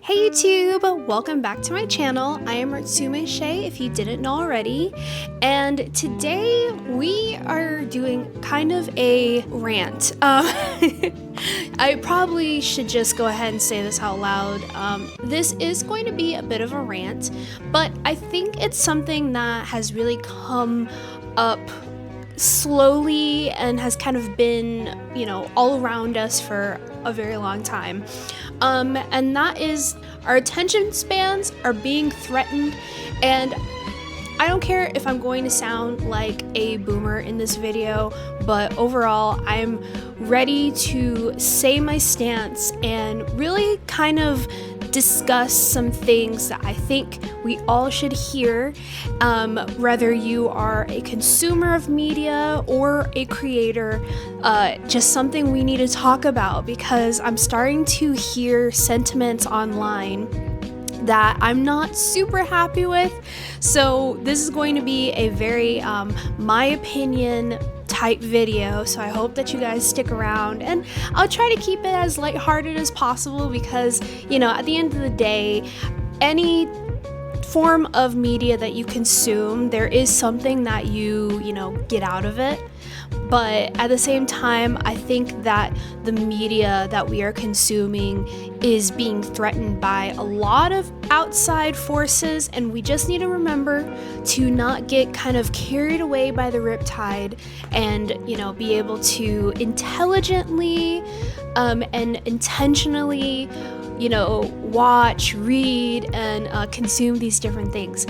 Hey YouTube, welcome back to my channel. I am Artsume Shae if you didn't know already, and today we are doing kind of a rant. I probably should just go ahead and say this out loud. This is going to be a bit of a rant, but I think it's something that has really come up slowly and has kind of been, all around us for a very long time. And that is our attention spans are being threatened, and I don't care if I'm going to sound like a boomer in this video, but overall I'm ready to say my stance and really kind of discuss some things that I think we all should hear, whether you are a consumer of media or a creator. Just something we need to talk about, because I'm starting to hear sentiments online that I'm not super happy with. So this is going to be a very my opinion type video, so I hope that you guys stick around, and I'll try to keep it as lighthearted as possible, because at the end of the day, any form of media that you consume, there is something that you get out of it. But at the same time, I think that the media that we are consuming is being threatened by a lot of outside forces, and we just need to remember to not get kind of carried away by the riptide, and be able to intelligently and intentionally watch, read, and consume these different things.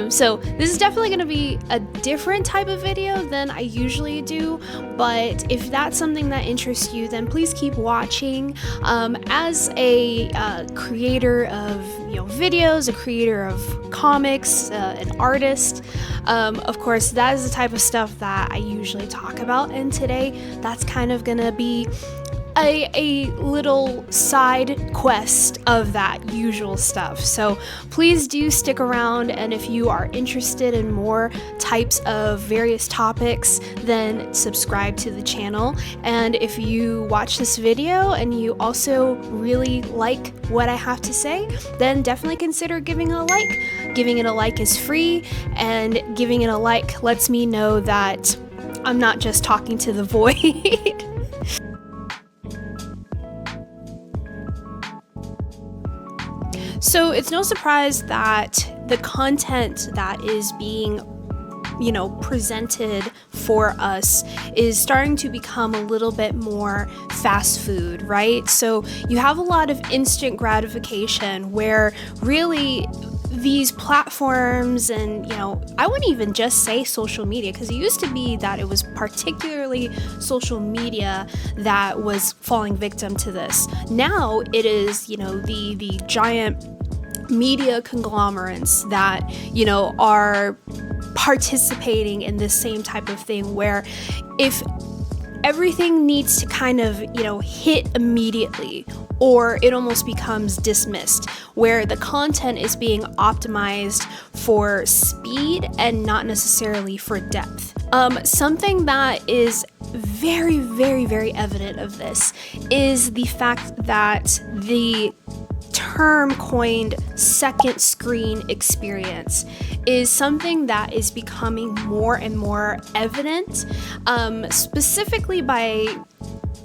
So this is definitely going to be a different type of video than I usually do, but if that's something that interests you, then please keep watching. As a creator of videos, a creator of comics, an artist, of course that is the type of stuff that I usually talk about, and today that's kind of gonna be a little side quest of that usual stuff. So please do stick around, and if you are interested in more types of various topics, then subscribe to the channel. And if you watch this video and you also really like what I have to say, then definitely consider giving it a like. Giving it a like is free, and giving it a like lets me know that I'm not just talking to the void. So it's no surprise that the content that is being, presented for us is starting to become a little bit more fast food, right? So you have a lot of instant gratification where really these platforms, and I wouldn't even just say social media, because it used to be that it was particularly social media that was falling victim to this. Now it is the giant media conglomerates that are participating in this same type of thing, where if everything needs to kind of hit immediately, or it almost becomes dismissed, where the content is being optimized for speed and not necessarily for depth. Something that is very, very, very evident of this is the fact that the term coined second screen experience is something that is becoming more and more evident, specifically by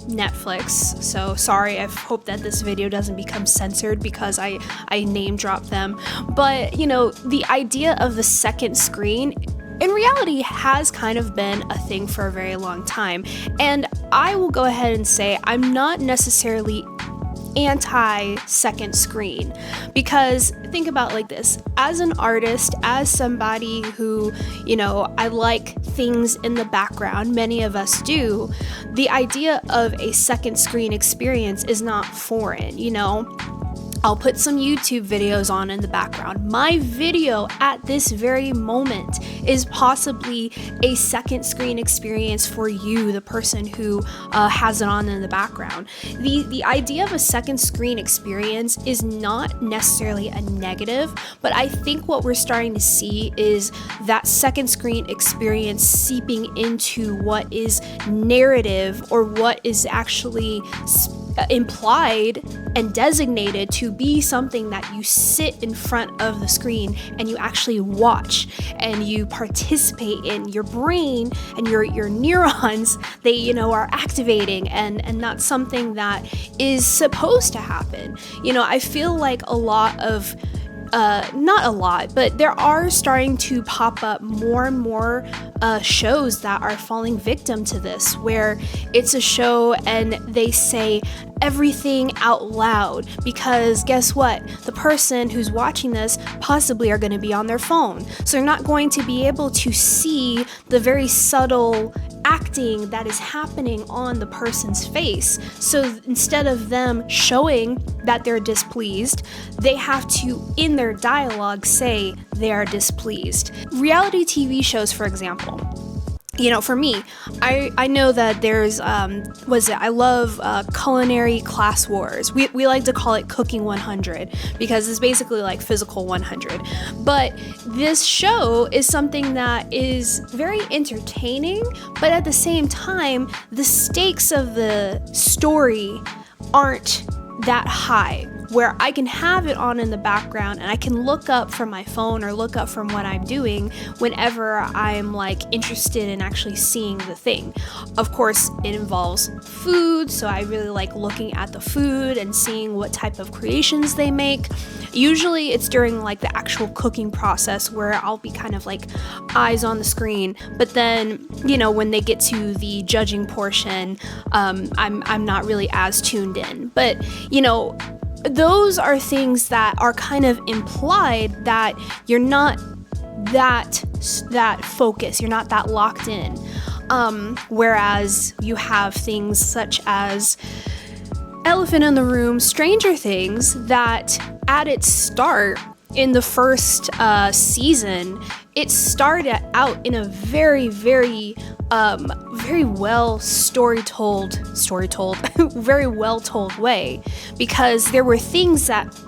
Netflix. So sorry, I hope that this video doesn't become censored because I name drop them. But the idea of the second screen in reality has kind of been a thing for a very long time, and I will go ahead and say I'm not necessarily anti second screen, because think about it like this: as an artist, as somebody who I like things in the background, many of us do, the idea of a second screen experience is not foreign. I'll put some YouTube videos on in the background. My video at this very moment is possibly a second screen experience for you, the person who has it on in the background. The idea of a second screen experience is not necessarily a negative, but I think what we're starting to see is that second screen experience seeping into what is narrative, or what is actually implied and designated to be something that you sit in front of the screen and you actually watch and you participate in. Your brain and your neurons, they, you know, are activating, and that's something that is supposed to happen. You know, I feel like a lot of not a lot, but there are starting to pop up more and more shows that are falling victim to this, where it's a show and they say everything out loud, because guess what? The person who's watching this possibly are going to be on their phone. So they're not going to be able to see the very subtle acting that is happening on the person's face. So instead of them showing that they're displeased, they have to, in their dialogue, say they are displeased. Reality TV shows, for example, you know, for me, I know that there's, I love culinary class wars. We like to call it Cooking 100 because it's basically like Physical 100. But this show is something that is very entertaining, but at the same time, the stakes of the story aren't that high, where I can have it on in the background and I can look up from my phone or look up from what I'm doing whenever I'm like interested in actually seeing the thing. Of course, it involves food, so I really like looking at the food and seeing what type of creations they make. Usually it's during like the actual cooking process where I'll be kind of like eyes on the screen, but then, you know, when they get to the judging portion, I'm not really as tuned in. But, you know, those are things that are kind of implied that you're not that focused, you're not that locked in. Whereas you have things such as Elephant in the Room, Stranger Things, that at its start in the first season, it started out in a very well very well told way, because there were things that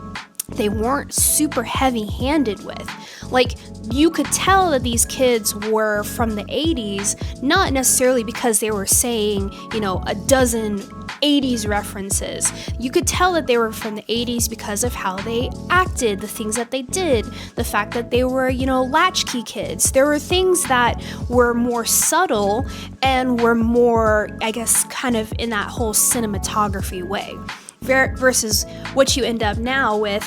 they weren't super heavy-handed with. Like, you could tell that these kids were from the 80s, not necessarily because they were saying, you know, a dozen 80s references. You could tell that they were from the 80s because of how they acted, the things that they did, the fact that they were, you know, latchkey kids. There were things that were more subtle and were more, I guess, kind of in that whole cinematography way. Versus what you end up now with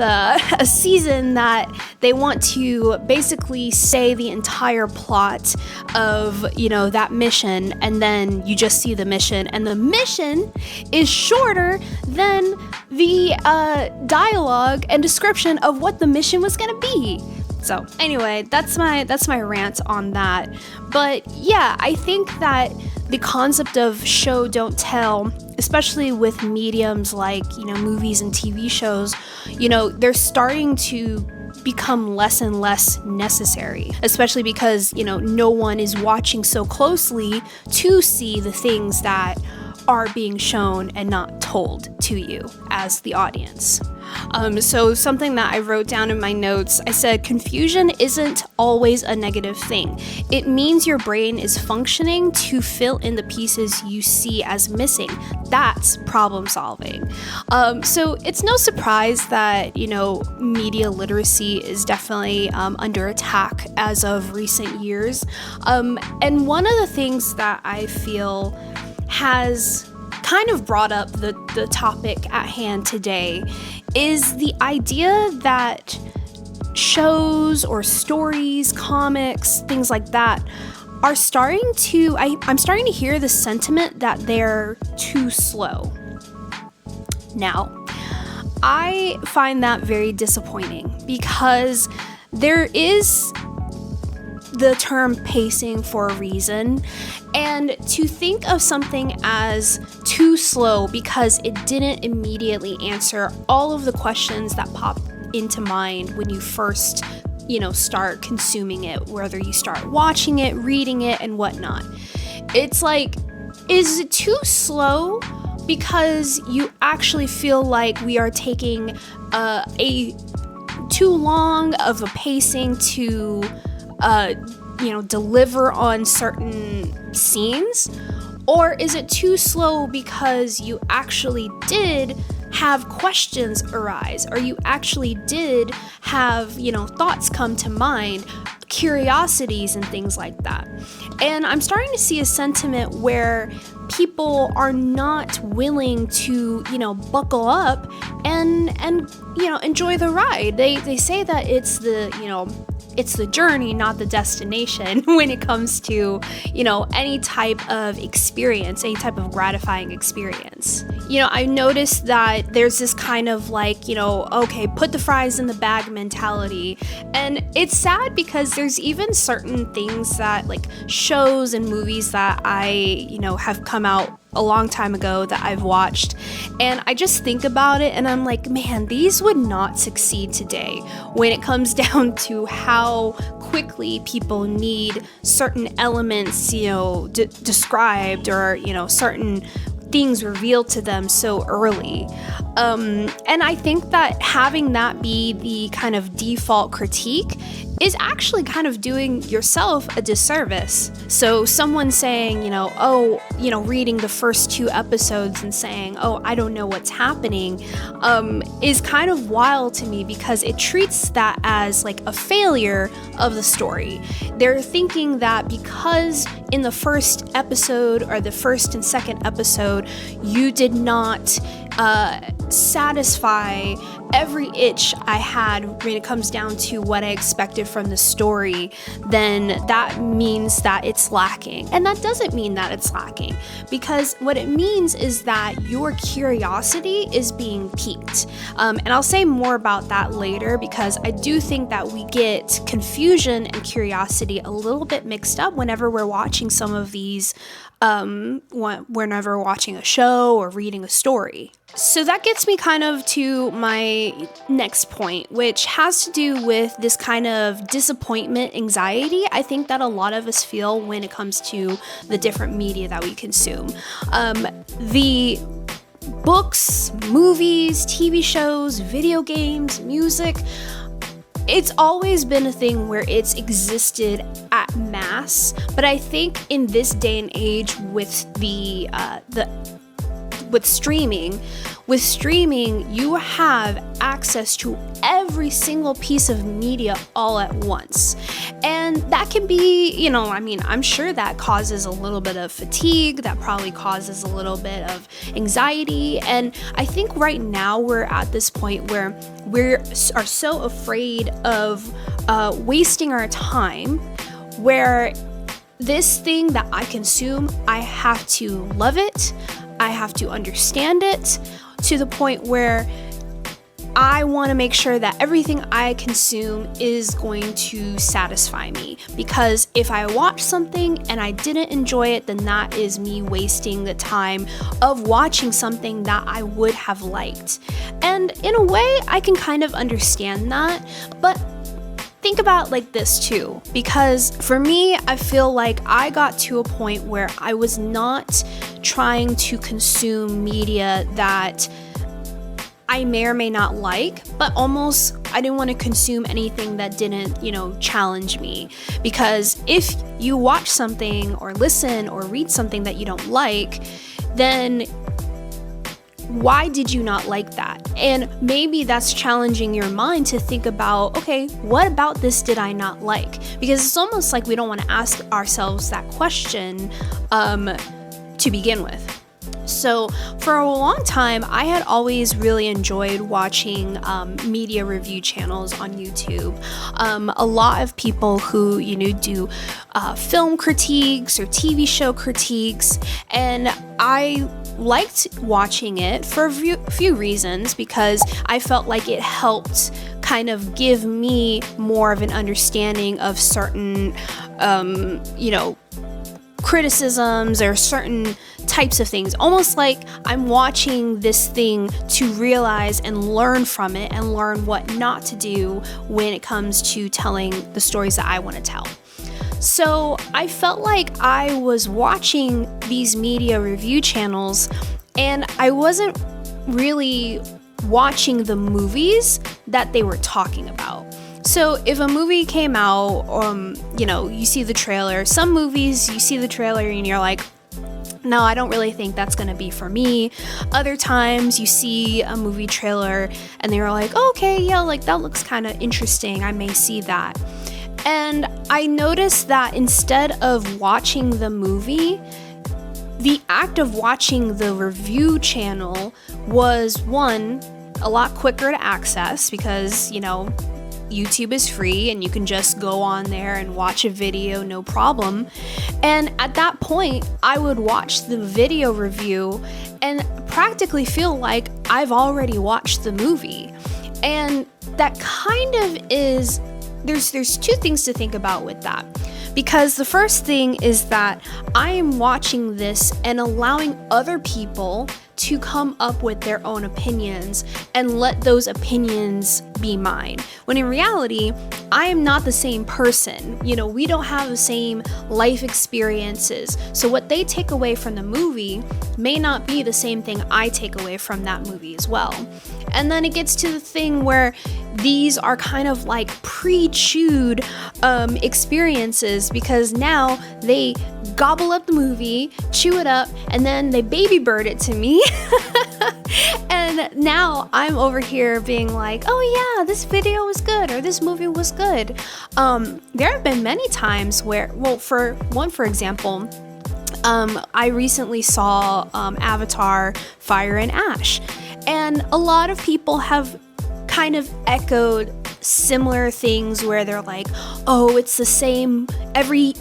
a season that they want to basically say the entire plot of, you know, that mission, and then you just see the mission, and the mission is shorter than the dialogue and description of what the mission was gonna be. So anyway, that's my rant on that. But yeah, I think that the concept of show don't tell, especially with mediums like, you know, movies and TV shows, you know, they're starting to become less and less necessary, especially because, you know, no one is watching so closely to see the things that are being shown and not told to you as the audience. So something that I wrote down in my notes, I said, confusion isn't always a negative thing. It means your brain is functioning to fill in the pieces you see as missing. That's problem solving. So it's no surprise that, you know, media literacy is definitely under attack as of recent years. And one of the things that I feel has kind of brought up the topic at hand today is the idea that shows or stories, comics, things like that are starting to, I'm starting to hear the sentiment that they're too slow. Now, I find that very disappointing because there is the term pacing for a reason, and to think of something as too slow because it didn't immediately answer all of the questions that pop into mind when you first, you know, start consuming it, whether you start watching it, reading it, and whatnot. It's like, is it too slow because you actually feel like we are taking a too long of a pacing to you know, deliver on certain scenes? Or is it too slow because you actually did have questions arise, or you actually did have, thoughts come to mind, curiosities and things like that? And I'm starting to see a sentiment where people are not willing to, buckle up and enjoy the ride. They say that it's the journey, not the destination when it comes to, any type of experience, any type of gratifying experience. I noticed that there's this kind of okay, put the fries in the bag mentality. And it's sad because there's even certain things that shows and movies that I, have come out a long time ago that I've watched, and I just think about it and I'm like, man, these would not succeed today when it comes down to how quickly people need certain elements, described, or, certain things revealed to them so early. And I think that having that be the kind of default critique is actually kind of doing yourself a disservice. So someone saying, reading the first 2 episodes and saying, oh, I don't know what's happening, is kind of wild to me, because it treats that as a failure of the story. They're thinking that because in the first episode or the first and second episode, you did not satisfy every itch I had when it comes down to what I expected from the story, then that means that it's lacking. And that doesn't mean that it's lacking, because what it means is that your curiosity is being piqued. And I'll say more about that later, because I do think that we get confusion and curiosity a little bit mixed up whenever we're watching some of these, whenever we're watching a show or reading a story. So that gets me kind of to my next point, which has to do with this kind of disappointment anxiety I think that a lot of us feel when it comes to the different media that we consume. The books, movies, TV shows, video games, music, it's always been a thing where it's existed at mass, but I think in this day and age with with streaming, you have access to every single piece of media all at once. And that can be, I'm sure that causes a little bit of fatigue, that probably causes a little bit of anxiety. And I think right now we're at this point where we are so afraid of wasting our time, where this thing that I consume, I have to love it, I have to understand it, to the point where I want to make sure that everything I consume is going to satisfy me. Because if I watch something and I didn't enjoy it, then that is me wasting the time of watching something that I would have liked. And in a way, I can kind of understand that, but think about this too, because for me, I feel like I got to a point where I was not trying to consume media that I may or may not like, but almost I didn't want to consume anything that didn't, challenge me. Because if you watch something or listen or read something that you don't like, then why did you not like that? And maybe that's challenging your mind to think about, okay, what about this did I not like? Because it's almost like we don't want to ask ourselves that question to begin with. So for a long time, I had always really enjoyed watching media review channels on YouTube. A lot of people who, do film critiques or TV show critiques, and I liked watching it for a few reasons, because I felt like it helped kind of give me more of an understanding of certain, criticisms or certain types of things, almost like I'm watching this thing to realize and learn from it and learn what not to do when it comes to telling the stories that I want to tell. So I felt like I was watching these media review channels and I wasn't really watching the movies that they were talking about. So if a movie came out, you see the trailer. Some movies, you see the trailer and you're like, Now, I don't really think that's gonna be for me. Other times you see a movie trailer and they're like, oh, okay, yeah, like that looks kind of interesting. I may see that. And I noticed that instead of watching the movie, the act of watching the review channel was, one, a lot quicker to access because, you know, YouTube is free and you can just go on there and watch a video, no problem. And at that point, I would watch the video review and practically feel like I've already watched the movie. And that kind of is, there's two things to think about with that. Because the first thing is that I am watching this and allowing other people to come up with their own opinions and let those opinions be mine. When in reality, I am not the same person. You know, we don't have the same life experiences. So what they take away from the movie may not be the same thing I take away from that movie as well. And then it gets to the thing where these are kind of like pre-chewed experiences, because now they gobble up the movie, chew it up, and then they baby bird it to me. And now I'm over here being like, oh yeah, this video was good, or this movie was good. There have been many times where, well, for example, I recently saw Avatar Fire and Ash, and a lot of people have kind of echoed similar things where they're like, oh, it's the same, every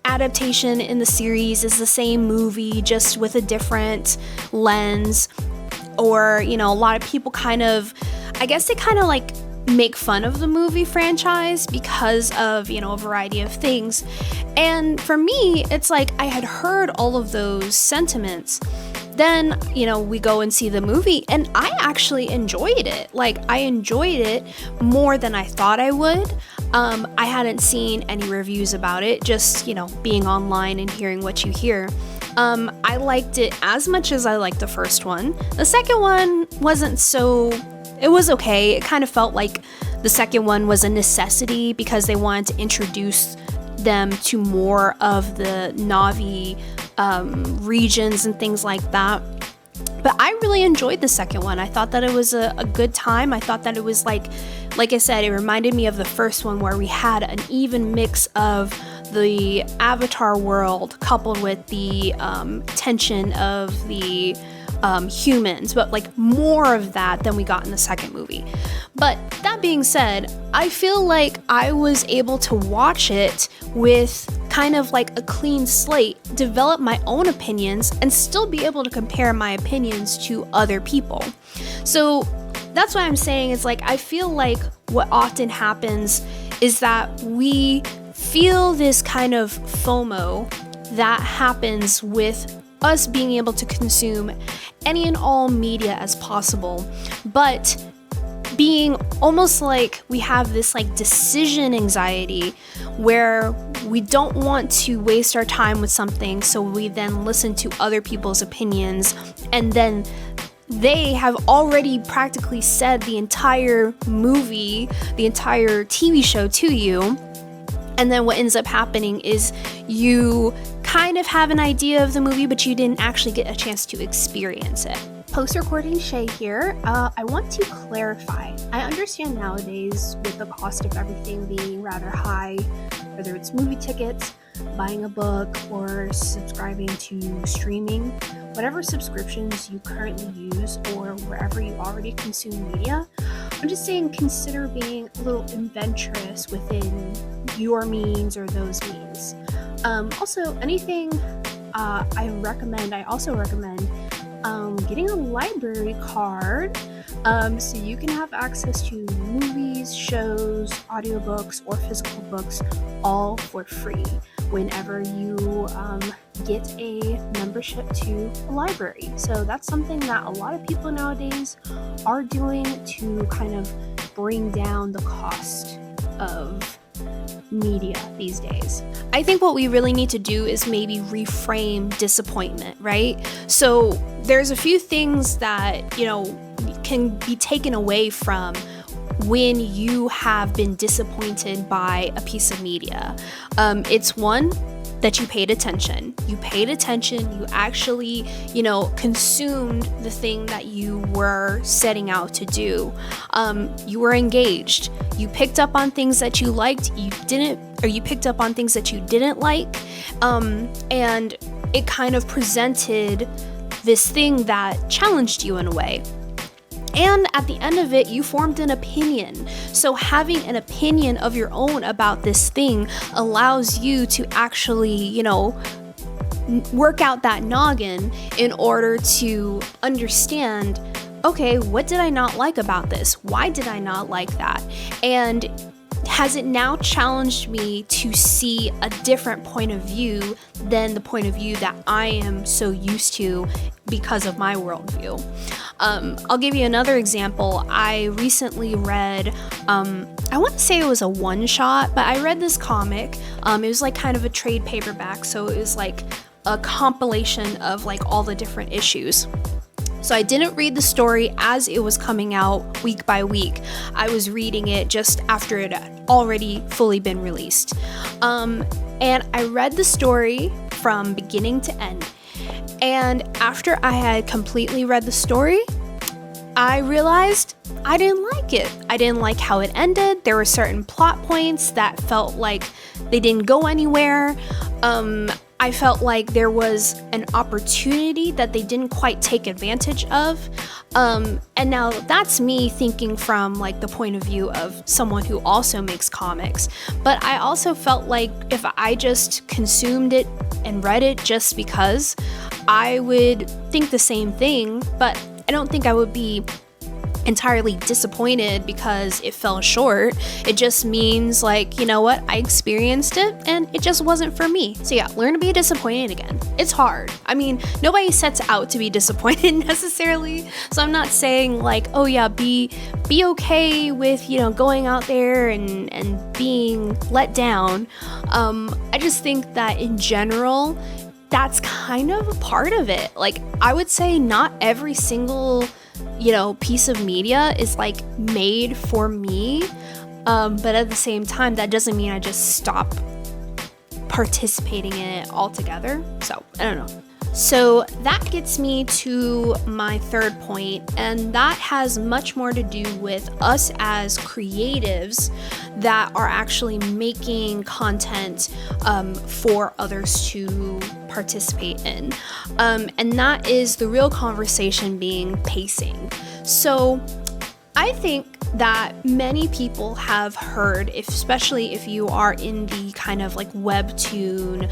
adaptation in the series is the same movie, just with a different lens. Or, you know, a lot of people kind of, I guess they kind of like make fun of the movie franchise because of, you know, a variety of things. And for me, it's like I had heard all of those sentiments. Then, you know, we go and see the movie and I actually enjoyed it. Like, I enjoyed it more than I thought I would. I hadn't seen any reviews about it, just, you know, being online and hearing what you hear. I liked it as much as I liked the first one. The second one wasn't so, it was okay. It kind of felt like the second one was a necessity because they wanted to introduce them to more of the Na'vi regions and things like that. But I really enjoyed the second one. I thought that it was a good time. I thought that it was like I said, it reminded me of the first one where we had an even mix of the Avatar world coupled with the tension of the humans, but like more of that than we got in the second movie. But that being said, I feel like I was able to watch it with kind of like a clean slate, develop my own opinions, and still be able to compare my opinions to other people. So that's what I'm saying. It's like, I feel like what often happens is that we feel this kind of FOMO that happens with us being able to consume any and all media as possible, but being almost like we have this like decision anxiety where we don't want to waste our time with something, so we then listen to other people's opinions, and then they have already practically said the entire movie, the entire TV show to you. And then what ends up happening is you kind of have an idea of the movie, but you didn't actually get a chance to experience it. Post-recording Shae here. I want to clarify. I understand nowadays with the cost of everything being rather high, whether it's movie tickets, buying a book, or subscribing to streaming, whatever subscriptions you currently use or wherever you already consume media, I'm just saying consider being a little adventurous within your means or those means. Also, anything I also recommend getting a library card so you can have access to movies, shows, audiobooks, or physical books all for free whenever you get a membership to a library. So that's something that a lot of people nowadays are doing to kind of bring down the cost of media these days. I think what we really need to do is maybe reframe disappointment, right? So there's a few things that, you know, can be taken away from when you have been disappointed by a piece of media. It's one, that you paid attention. You paid attention, you actually, consumed the thing that you were setting out to do. You were engaged. You picked up on things that you liked, you picked up on things that you didn't like, and it kind of presented this thing that challenged you in a way. And at the end of it, you formed an opinion. So having an opinion of your own about this thing allows you to actually, work out that noggin in order to understand, okay, what did I not like about this? Why did I not like that? And has it now challenged me to see a different point of view than the point of view that I am so used to because of my worldview? I'll give you another example. I recently read, I want to say it was a one-shot, but I read this comic. It was like kind of a trade paperback, so it was like a compilation of like all the different issues. So I didn't read the story as it was coming out week by week. I was reading it just after it had already fully been released. And I read the story from beginning to end. And after I had completely read the story, I realized I didn't like it. I didn't like how it ended. There were certain plot points that felt like they didn't go anywhere. I felt like there was an opportunity that they didn't quite take advantage of. And now that's me thinking from like the point of view of someone who also makes comics. But I also felt like if I just consumed it and read it just because, I would think the same thing, but I don't think I would be entirely disappointed because it fell short. It just means like, you know what, I experienced it and it just wasn't for me. So yeah, learn to be disappointed again. It's hard. I mean, nobody sets out to be disappointed necessarily. So I'm not saying like, oh yeah, be okay with, going out there and being let down. I just think that in general, that's kind of a part of it. Like, I would say not every single piece of media is like made for me, but at the same time, that doesn't mean I just stop participating in it altogether. So I don't know. So that gets me to my third point, and that has much more to do with us as creatives that are actually making content for others to participate in. And that is the real conversation being pacing. So I think that many people have heard, especially if you are in the kind of like WEBTOON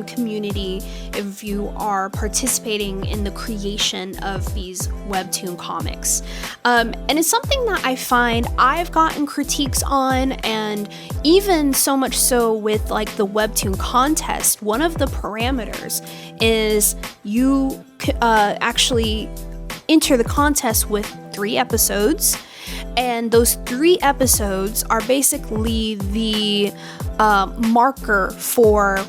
community, if you are participating in the creation of these WEBTOON comics. And it's something that I find I've gotten critiques on, and even so much so with like the WEBTOON contest, one of the parameters is you actually enter the contest with 3 episodes, and those 3 episodes are basically the marker for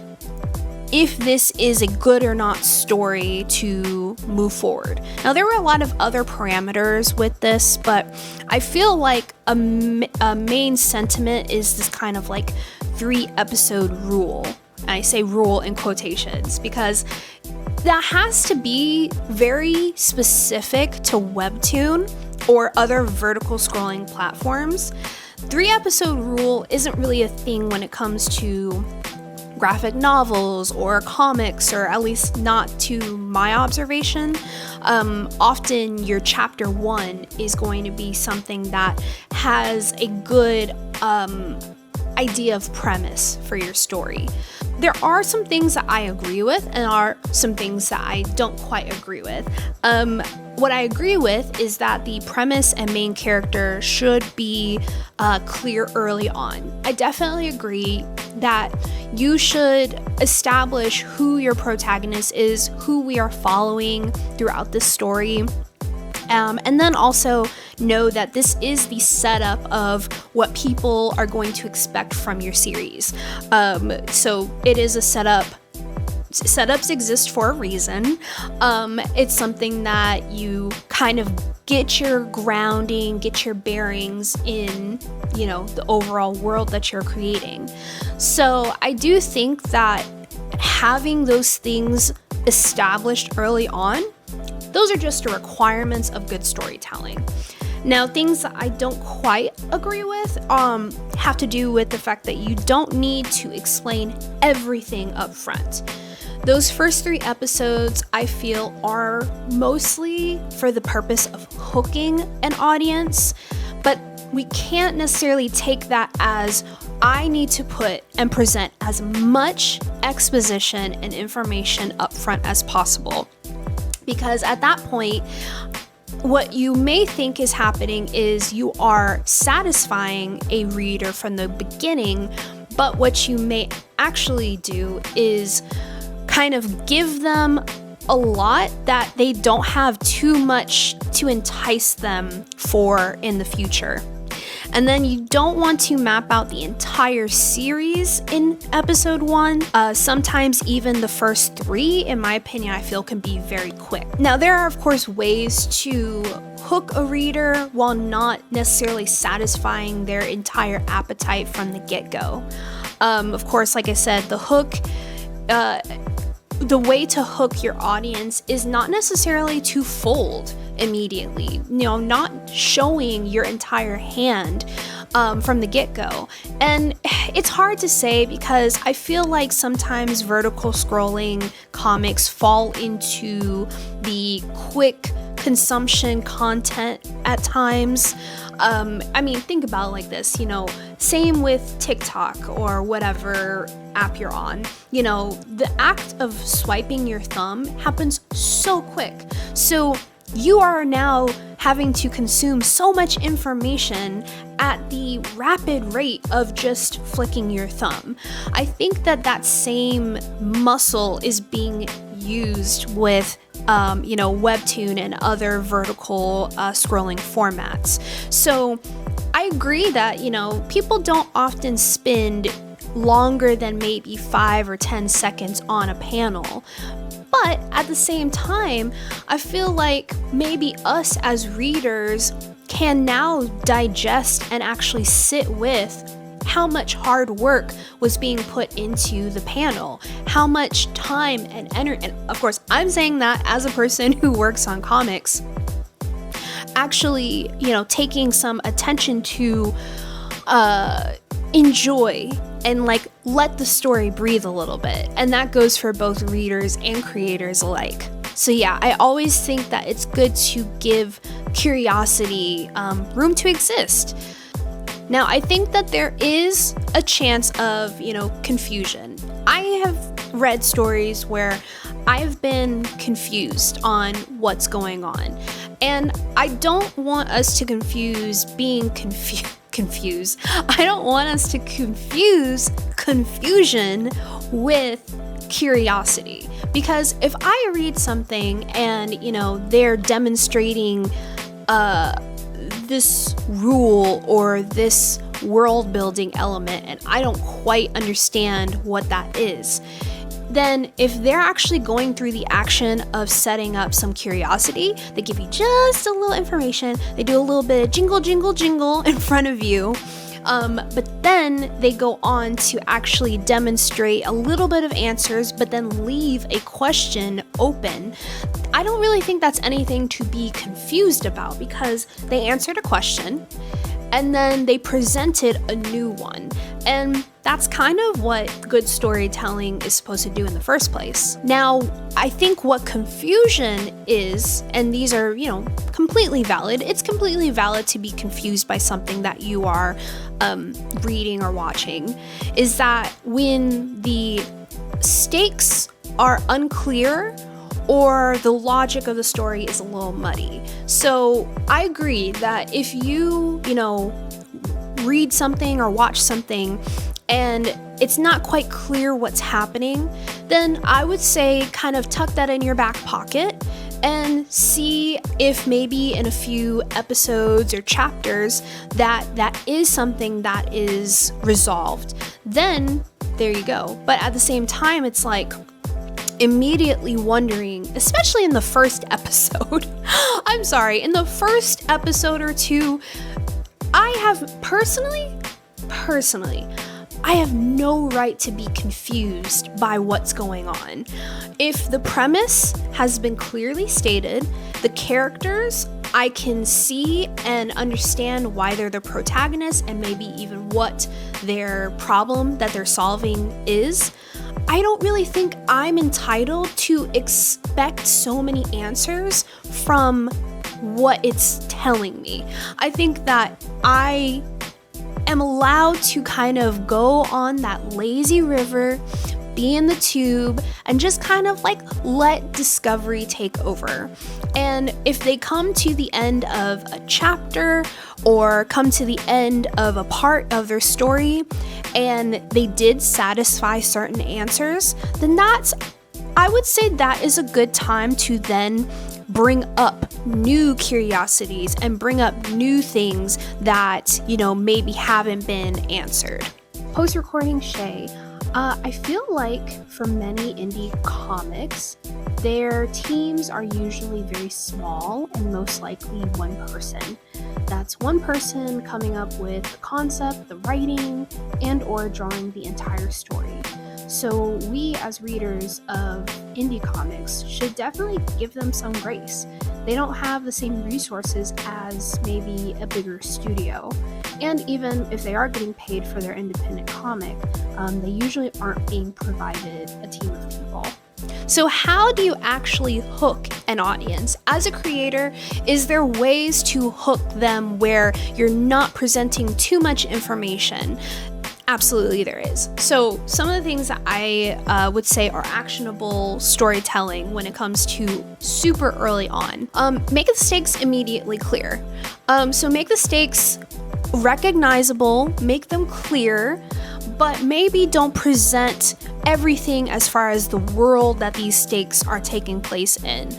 if this is a good or not story to move forward. Now, there were a lot of other parameters with this, but I feel like a main sentiment is this kind of like 3 episode rule. And I say rule in quotations because that has to be very specific to WEBTOON or other vertical scrolling platforms. 3 episode rule isn't really a thing when it comes to graphic novels or comics, or at least not to my observation. Often your chapter 1 is going to be something that has a good idea of premise for your story. There are some things that I agree with and are some things that I don't quite agree with. What I agree with is that the premise and main character should be clear early on. I definitely agree that you should establish who your protagonist is, who we are following throughout this story. And then also know that this is the setup of what people are going to expect from your series. So it is a setup setups exist for a reason. It's something that you kind of get your grounding, get your bearings in, you know, the overall world that you're creating. So I do think that having those things established early on, those are just the requirements of good storytelling. Now, things that I don't quite agree with have to do with the fact that you don't need to explain everything up front. Those first 3 episodes, I feel, are mostly for the purpose of hooking an audience, but we can't necessarily take that as I need to put and present as much exposition and information up front as possible. Because at that point, what you may think is happening is you are satisfying a reader from the beginning, but what you may actually do is kind of give them a lot that they don't have too much to entice them for in the future. And then you don't want to map out the entire series in episode 1. Sometimes even the first 3, in my opinion, I feel can be very quick. Now, there are, of course, ways to hook a reader while not necessarily satisfying their entire appetite from the get-go. Of course, like I said, the way to hook your audience is not necessarily to fold immediately, you know, not showing your entire hand from the get-go. And it's hard to say because I feel like sometimes vertical scrolling comics fall into the quick consumption content at times. I mean, think about it like this, you know, same with TikTok or whatever app you're on. You know, the act of swiping your thumb happens so quick. So you are now having to consume so much information at the rapid rate of just flicking your thumb. I think that same muscle is being used with WEBTOON and other vertical scrolling formats. So I agree that, you know, people don't often spend longer than maybe 5 or 10 seconds on a panel. But at the same time, I feel like maybe us as readers can now digest and actually sit with how much hard work was being put into the panel, how much time and energy, and of course, I'm saying that as a person who works on comics, actually, you know, taking some attention to enjoy and like let the story breathe a little bit. And that goes for both readers and creators alike. So yeah, I always think that it's good to give curiosity room to exist. Now, I think that there is a chance of, you know, confusion. I have read stories where I've been confused on what's going on. And I don't want us to confuse being confused. I don't want us to confuse confusion with curiosity. Because if I read something and, you know, they're demonstrating this rule or this world building element and I don't quite understand what that is, then if they're actually going through the action of setting up some curiosity, they give you just a little information, they do a little bit of jingle, jingle, jingle in front of you, but then they go on to actually demonstrate a little bit of answers, but then leave a question open. I don't really think that's anything to be confused about because they answered a question and then they presented a new one. And that's kind of what good storytelling is supposed to do in the first place. Now, I think what confusion is, and these are, you know, completely valid, it's completely valid to be confused by something that you are reading or watching, is that when the stakes are unclear or the logic of the story is a little muddy. So I agree that if you read something or watch something and it's not quite clear what's happening, then I would say kind of tuck that in your back pocket and see if maybe in a few episodes or chapters that is something that is resolved. Then there you go. But at the same time, it's like, immediately wondering, especially in the first episode, I'm sorry, in the first episode or two, I have personally, I have no right to be confused by what's going on. If the premise has been clearly stated, the characters, I can see and understand why they're the protagonists and maybe even what their problem that they're solving is. I don't really think I'm entitled to expect so many answers from what it's telling me. I think that I am allowed to kind of go on that lazy river, be in the tube, and just kind of like let discovery take over. And if they come to the end of a chapter or come to the end of a part of their story and they did satisfy certain answers, then I would say that is a good time to then bring up new curiosities and bring up new things that, maybe haven't been answered. Post-recording Shae. I feel like for many indie comics, their teams are usually very small and most likely one person. That's one person coming up with the concept, the writing, and or drawing the entire story. So we as readers of indie comics should definitely give them some grace. They don't have the same resources as maybe a bigger studio. And even if they are getting paid for their independent comic, they usually aren't being provided a team of people. So how do you actually hook an audience? As a creator, is there ways to hook them where you're not presenting too much information? Absolutely there is. So some of the things that I would say are actionable storytelling when it comes to super early on. Make the stakes immediately clear. So make the stakes recognizable, make them clear, but maybe don't present everything as far as the world that these stakes are taking place in.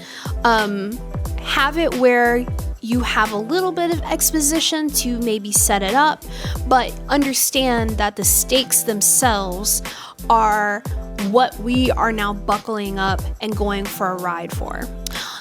Have it where you have a little bit of exposition to maybe set it up, but understand that the stakes themselves are what we are now buckling up and going for a ride for.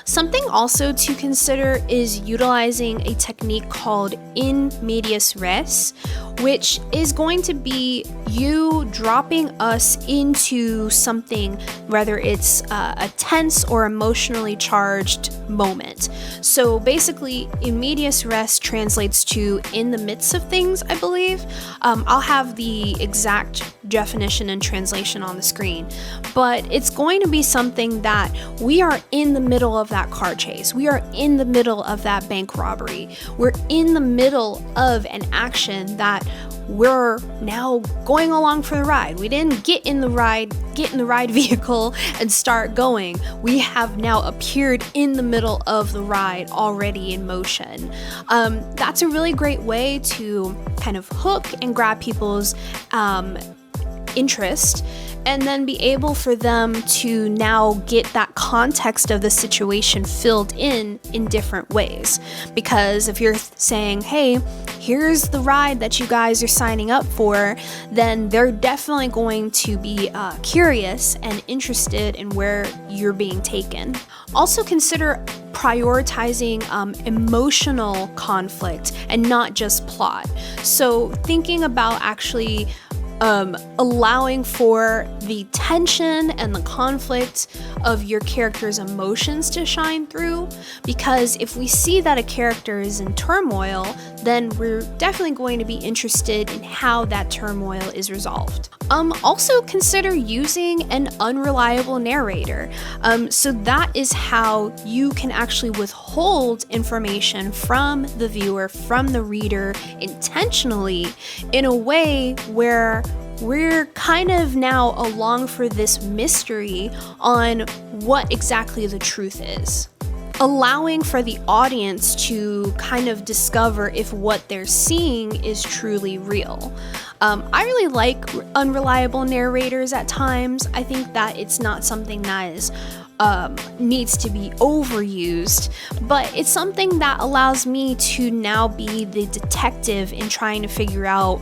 Something also to consider is utilizing a technique called in medias res, which is going to be you dropping us into something, whether it's a tense or emotionally charged moment. So basically, in medias res translates to in the midst of things, I believe. I'll have the exact definition and translation on the screen, but it's going to be something that we are in the middle of that car chase. We are in the middle of that bank robbery. We're in the middle of an action that we're now going along for the ride. We didn't get in the ride vehicle and start going. We have now appeared in the middle of the ride already in motion. That's a really great way to kind of hook and grab people's interest, and then be able for them to now get that context of the situation filled in different ways. Because if you're saying, hey, here's the ride that you guys are signing up for, then they're definitely going to be curious and interested in where you're being taken. Also consider prioritizing emotional conflict and not just plot. So thinking about actually allowing for the tension and the conflict of your character's emotions to shine through, because if we see that a character is in turmoil, then we're definitely going to be interested in how that turmoil is resolved. Also consider using an unreliable narrator. So that is how you can actually withhold information from the viewer, from the reader intentionally, in a way where we're kind of now along for this mystery on what exactly the truth is. Allowing for the audience to kind of discover if what they're seeing is truly real. I really like unreliable narrators at times. I think that it's not something that is needs to be overused, but it's something that allows me to now be the detective in trying to figure out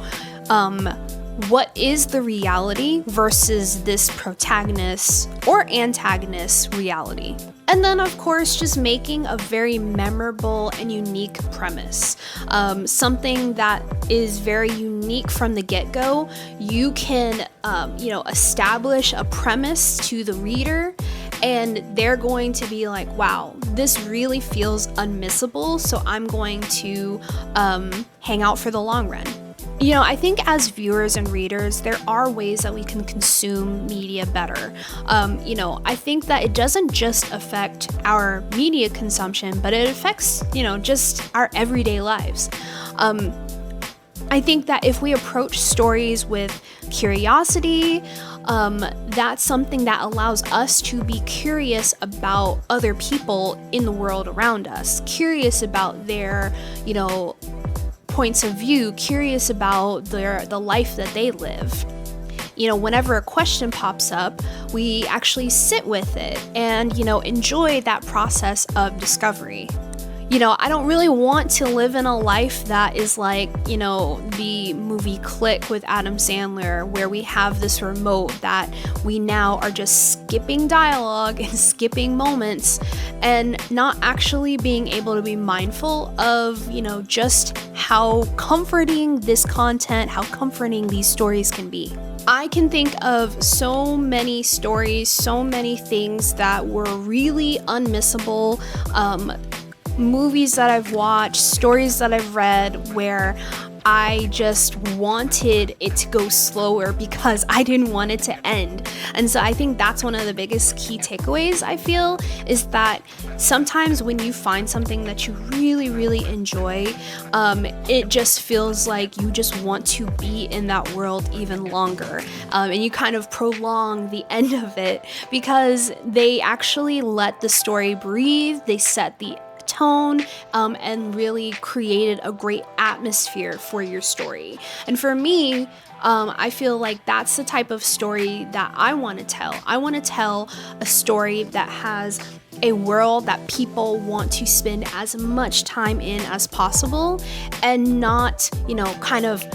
what is the reality versus this protagonist or antagonist reality. And then, of course, just making a very memorable and unique premise. Something that is very unique from the get-go. You can, establish a premise to the reader, and they're going to be like, wow, this really feels unmissable, so I'm going to hang out for the long run. I think as viewers and readers, there are ways that we can consume media better. I think that it doesn't just affect our media consumption, but it affects, just our everyday lives. I think that if we approach stories with curiosity, that's something that allows us to be curious about other people in the world around us, curious about their, points of view, curious about the life that they live. Whenever a question pops up, we actually sit with it and, enjoy that process of discovery. I don't really want to live in a life that is like, the movie Click with Adam Sandler, where we have this remote that we now are just skipping dialogue and skipping moments and not actually being able to be mindful of, just how comforting this content, how comforting these stories can be. I can think of so many stories, so many things that were really unmissable, movies that I've watched, stories that I've read where I just wanted it to go slower because I didn't want it to end. And so I think that's one of the biggest key takeaways I feel, is that sometimes when you find something that you really, really enjoy, it just feels like you just want to be in that world even longer. And you kind of prolong the end of it because they actually let the story breathe, they set the tone, and really created a great atmosphere for your story. And for me, I feel like that's the type of story that I want to tell. I want to tell a story that has a world that people want to spend as much time in as possible, and not, kind of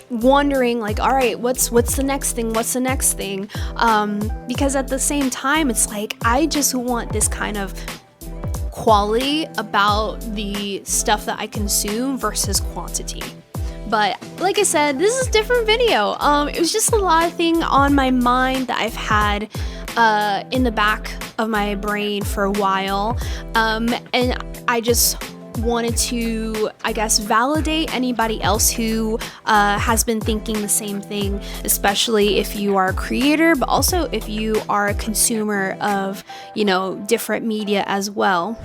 wondering like, all right, what's the next thing? What's the next thing? Because at the same time, it's like, I just want this kind of quality about the stuff that I consume versus quantity. But like I said, this is a different video. It was just a lot of things on my mind that I've had in the back of my brain for a while. And I just wanted to, validate anybody else who has been thinking the same thing, especially if you are a creator, but also if you are a consumer of, different media as well.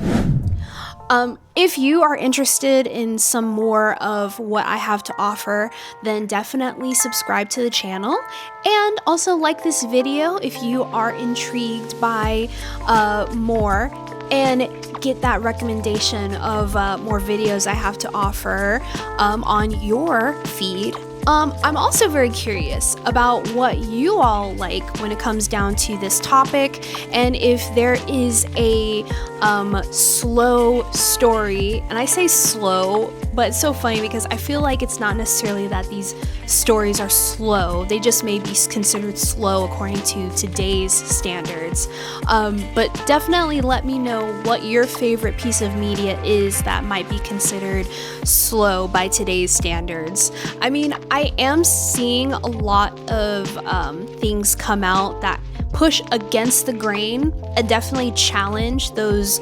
If you are interested in some more of what I have to offer, then definitely subscribe to the channel, and also like this video if you are intrigued by more, and get that recommendation of more videos I have to offer on your feed. I'm also very curious about what you all like when it comes down to this topic, and if there is a slow story. And I say slow, but it's so funny because I feel like it's not necessarily that these stories are slow. They just may be considered slow according to today's standards. But definitely let me know what your favorite piece of media is that might be considered slow by today's standards. I mean, I am seeing a lot of things come out that push against the grain and definitely challenge those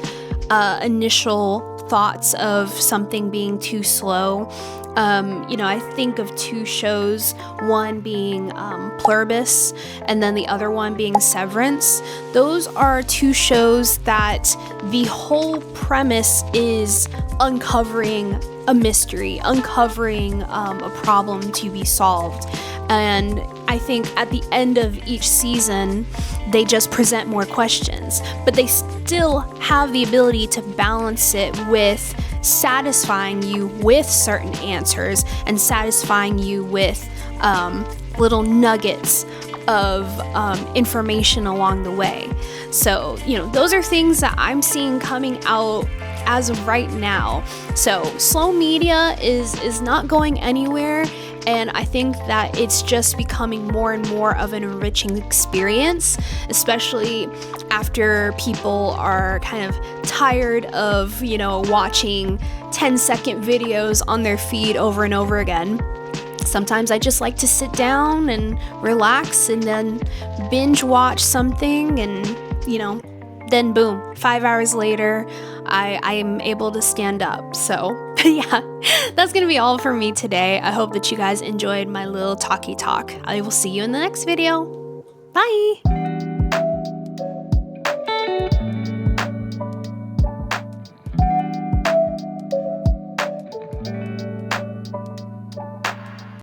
initial thoughts of something being too slow. I think of two shows, one being Pluribus and then the other one being Severance. Those are two shows that the whole premise is uncovering a mystery, uncovering a problem to be solved. And I think at the end of each season, they just present more questions, but they still have the ability to balance it with satisfying you with certain answers and satisfying you with little nuggets of information along the way. So, those are things that I'm seeing coming out as of right now. So slow media is not going anywhere, And I think that it's just becoming more and more of an enriching experience, especially after people are kind of tired of, you know, watching 10-second videos on their feed over and over again. Sometimes I just like to sit down and relax and then binge watch something, and, you know, then boom, 5 hours later, I am able to stand up. So yeah, that's gonna be all for me today. I hope that you guys enjoyed my little talky talk. I will see you in the next video. Bye!